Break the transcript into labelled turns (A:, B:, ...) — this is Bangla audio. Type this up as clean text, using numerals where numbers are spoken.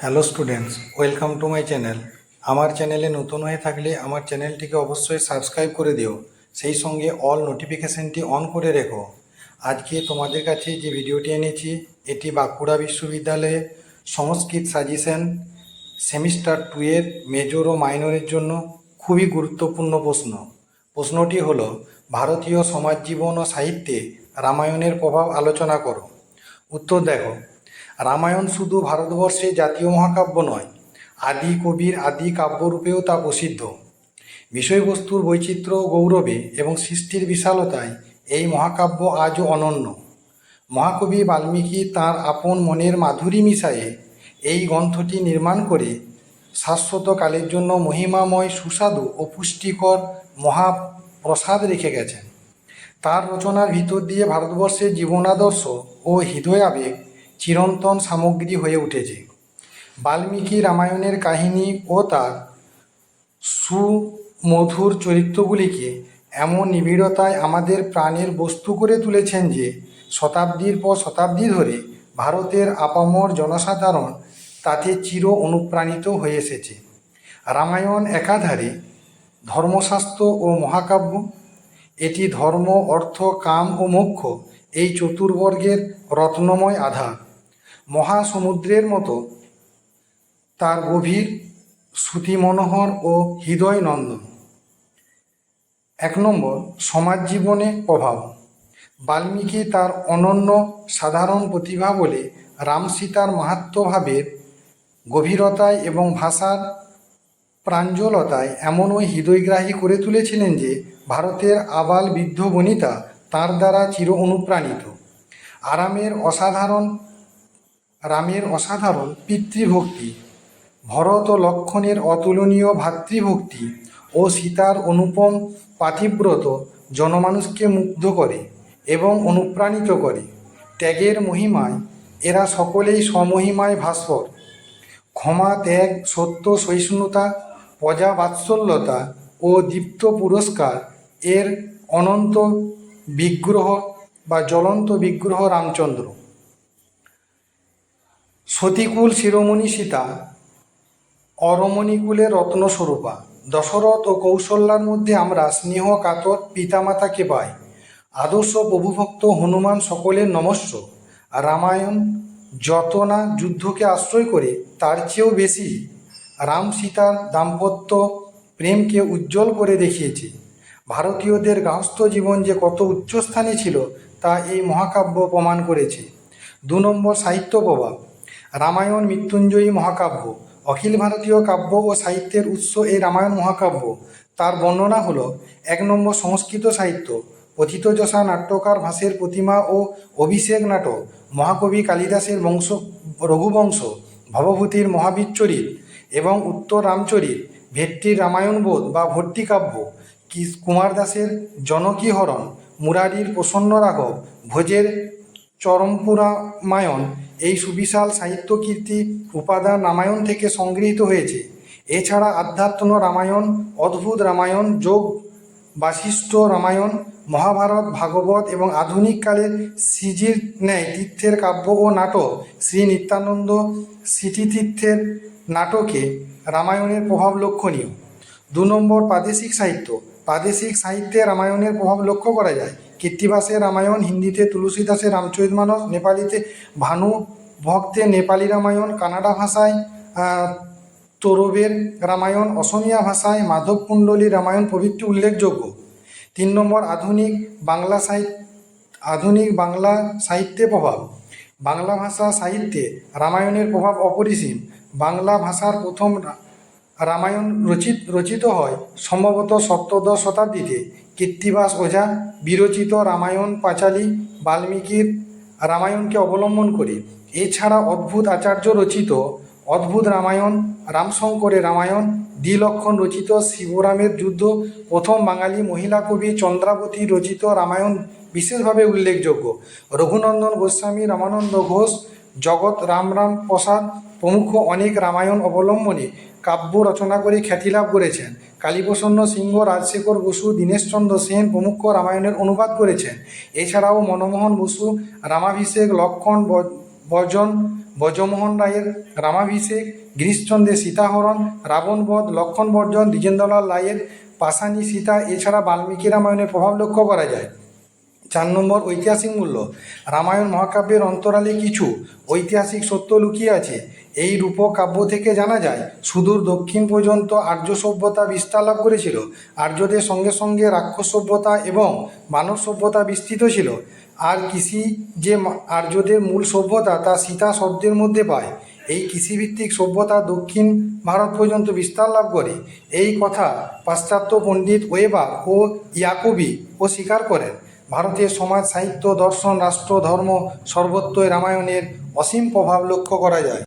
A: Hello students, welcome to my channel. আমার চ্যানেলে নতুন হয়ে থাকলে আমার চ্যানেলটিকে অবশ্যই সাবস্ক্রাইব করে দিও, সেই সঙ্গে অল নোটিফিকেশানটি অন করে রেখো। আজকে তোমাদের কাছে যে ভিডিওটি এনেছি এটি বাঁকুড়া বিশ্ববিদ্যালয়ের সংস্কৃত সাজেশন সেমিস্টার 2 এর মেজর ও মাইনরের জন্য খুবই গুরুত্বপূর্ণ প্রশ্ন। প্রশ্নটি হলো, ভারতীয় সমাজ জীবন ও সাহিত্যে রামায়ণের প্রভাব আলোচনা করো। উত্তর দেখো, রামায়ণ শুধু ভারতবর্ষে জাতীয় মহাকাব্য নয়, আদি কবির আদি কাব্যরূপেও তা প্রসিদ্ধ। বিষয়বস্তুর বৈচিত্র্য ও গৌরবে এবং সৃষ্টির বিশালতায় এই মহাকাব্য আজও অনন্য। মহাকবি বাল্মীকি তাঁর আপন মনের মাধুরী মিশায়ে এই গ্রন্থটি নির্মাণ করে শাশ্বত কালের জন্য মহিমাময় সুস্বাদু ও পুষ্টিকর মহাপ্রসাদ রেখে গেছেন। তার রচনার ভিতর দিয়ে ভারতবর্ষের জীবনাদর্শ ও হৃদয়াবেগ চিরন্তন সামগ্রী হয়ে উঠেছে। বাল্মীকি রামায়ণের কাহিনী ও তার সুমধুর চরিত্রগুলিকে এমন নিবিড়তায় আমাদের প্রাণের বস্তু করে তুলেছেন যে শতাব্দীর পর শতাব্দী ধরে ভারতের আপামর জনসাধারণ তাতে চির অনুপ্রাণিত হয়ে এসেছে। রামায়ণ একাধারে ধর্মশাস্ত্র ও মহাকাব্য। এটি ধর্ম, অর্থ, কাম ও মোক্ষ এই চতুর্বর্গের রত্নময় আধার। মহাসমুদ্রের মতো তার গভীর, শ্রুতিমনোহর ও হৃদয়নন্দন। 1 নম্বর, সমাজ জীবনে প্রভাব। বাল্মীকি তার অনন্য সাধারণ প্রতিভা বলে রাম সীতার মাহাত্ম্যভাবের গভীরতায় এবং ভাষার প্রাঞ্জলতায় এমনই হৃদয়গ্রাহী করে তুলেছিলেন যে ভারতের আবাল বৃদ্ধ বনিতা তাঁর দ্বারা চির অনুপ্রাণিত। রামের অসাধারণ পিতৃভক্তি, ভরত ও লক্ষ্মণের অতুলনীয় ভ্রাতৃভক্তি ও সীতার অনুপম পাতিব্রত জনমানুষকে মুগ্ধ করে এবং অনুপ্রাণিত করে। ত্যাগের মহিমায় এরা সকলেই স্বমহিমায় ভাস্বর। ক্ষমা, ত্যাগ, সত্য, সহিষ্ণুতা, প্রজা বাৎসল্যতা ও দীপ্ত পুরস্কার এর অনন্ত বিগ্রহ বা জ্বলন্ত বিগ্রহ রামচন্দ্র। সতীকুল শিরোমণি সীতা অরমণীকুলের রত্নস্বরূপা। দশরথ ও কৌশল্যার মধ্যে আমরা স্নেহ কাতর পিতামাতাকে পাই। আদর্শ প্রভুভক্ত হনুমান সকলের নমস্য। রামায়ণ যত না যুদ্ধকে আশ্রয় করে তার চেয়েও বেশি রাম সীতার দাম্পত্য প্রেমকে উজ্জ্বল করে দেখিয়েছে। ভারতীয়দের গার্হস্থ্য জীবন যে কত উচ্চস্থানে ছিল তা এই মহাকাব্য প্রমাণ করেছে। 2 নম্বর, সাহিত্য প্রভাব। রামায়ণ মৃত্যুঞ্জয়ী মহাকাব্য। অখিল ভারতীয় কাব্য ও সাহিত্যের উৎস এই রামায়ণ মহাকাব্য। তার বর্ণনা হলো: 1 নম্বর, সংস্কৃত সাহিত্য। পথিতযশা, নাট্যকার ভাসের প্রতিমা ও অভিষেক নাটক, মহাকবি কালিদাসের রঘুবংশ, ভবভূতির মহাবীর চরিত এবং উত্তর রামচরিত, ভেট্টির রামায়ণবোধ বা ভট্টিকাব্য, কুমার দাসের জনকীহরণ, মুরারির প্রসন্ন রাঘব, ভোজের চরমপুরামায়ণ এই সুবিশাল সাহিত্যকীর্তি উপাদান রামায়ণ থেকে সংগৃহীত হয়েছে। এছাড়া আধ্যাত্ম রামায়ণ, অদ্ভুত রামায়ণ, যোগ বাশিষ্ঠ রামায়ণ, মহাভারত, ভাগবত এবং আধুনিক কালের শ্রীজির ন্যায় তীর্থের কাব্য ও নাটক, শ্রী নিত্যানন্দ স্মৃতিতীর্থের নাটকে রামায়ণের প্রভাব লক্ষণীয়। 2 নম্বর, প্রাদেশিক সাহিত্য। প্রাদেশিক সাহিত্যে রামায়ণের প্রভাব লক্ষ্য করা যায়। কৃত্তিবাসের রামায়ণ, হিন্দিতে তুলসীদাসের রামচরিতমানস, নেপালিতে ভানু ভক্তের নেপালি রামায়ণ, কানাডা ভাষায় তোরবের রামায়ণ, অসমীয়া ভাষায় মাধব কুণ্ডলীর রামায়ণ প্রভৃতি উল্লেখযোগ্য। 3 নম্বর, আধুনিক বাংলা সাহিত্যে প্রভাব। বাংলা ভাষা সাহিত্যে রামায়ণের প্রভাব অপরিসীম। বাংলা ভাষার প্রথম রামায়ণ রচিত হয় সম্ভবত সপ্তদশ শতাব্দীতে। কৃত্তিবাস ওঝা বিরচিত রামায়ণ পাঁচালী বাল্মীকির রামায়ণকে অবলম্বন করে। এছাড়া অদ্ভুত আচার্য রচিত অদ্ভুত রামায়ণ, রামশঙ্করের রামায়ণ, দ্বিলক্ষণ রচিত শিবরামের যুদ্ধ, প্রথম বাঙালি মহিলা কবি চন্দ্রাবতী রচিত রামায়ণ বিশেষভাবে উল্লেখযোগ্য। রঘুনন্দন গোস্বামী, রামানন্দ ঘোষ, জগৎ রাম প্রসাদ প্রমুখ অনেক রামায়ণ অবলম্বনে কাব্য রচনা করে খ্যাতিলাভ করেছেন। কালীপ্রসন্ন সিংহ, রাজশেখর বসু, দীনেশচন্দ্র সেন প্রমুখ রামায়ণের অনুবাদ করেছেন। এছাড়াও মনমোহন বসু রামাভিষেক, লক্ষণ বর্জন, ব্রজমোহন রায়ের রামাভিষেক, গিরিশচন্দ্রের সীতাহরণ, রাবণবধ, লক্ষণ বর্জন, দ্বিজেন্দ্রলাল রায়ের পাষাণী সীতা, এছাড়া বাল্মীকি রামায়ণের প্রভাব লক্ষ্য করা যায়। 4 নম্বর, ঐতিহাসিক মূল্য। রামায়ণ মহাকাব্যের অন্তরালে কিছু ঐতিহাসিক সত্য লুকিয়ে আছে। এই রূপকাব্য থেকে জানা যায় সুদূর দক্ষিণ পর্যন্ত আর্য সভ্যতা বিস্তার লাভ করেছিল। আর্যদের সঙ্গে সঙ্গে রাক্ষস সভ্যতা এবং মানব সভ্যতা বিস্তৃত ছিল। আর কৃষি যে আর্যদের মূল সভ্যতা তা সীতা শব্দের মধ্যে পায়। এই কৃষিভিত্তিক সভ্যতা দক্ষিণ ভারত পর্যন্ত বিস্তার লাভ করে। এই কথা পাশ্চাত্য পণ্ডিত ওয়েবার ও ইয়াকোবি স্বীকার করেন। ভারতের সমাজ, সাহিত্য, দর্শন, রাষ্ট্র, ধর্ম সর্বত্রই রামায়ণের অসীম প্রভাব লক্ষ্য করা যায়।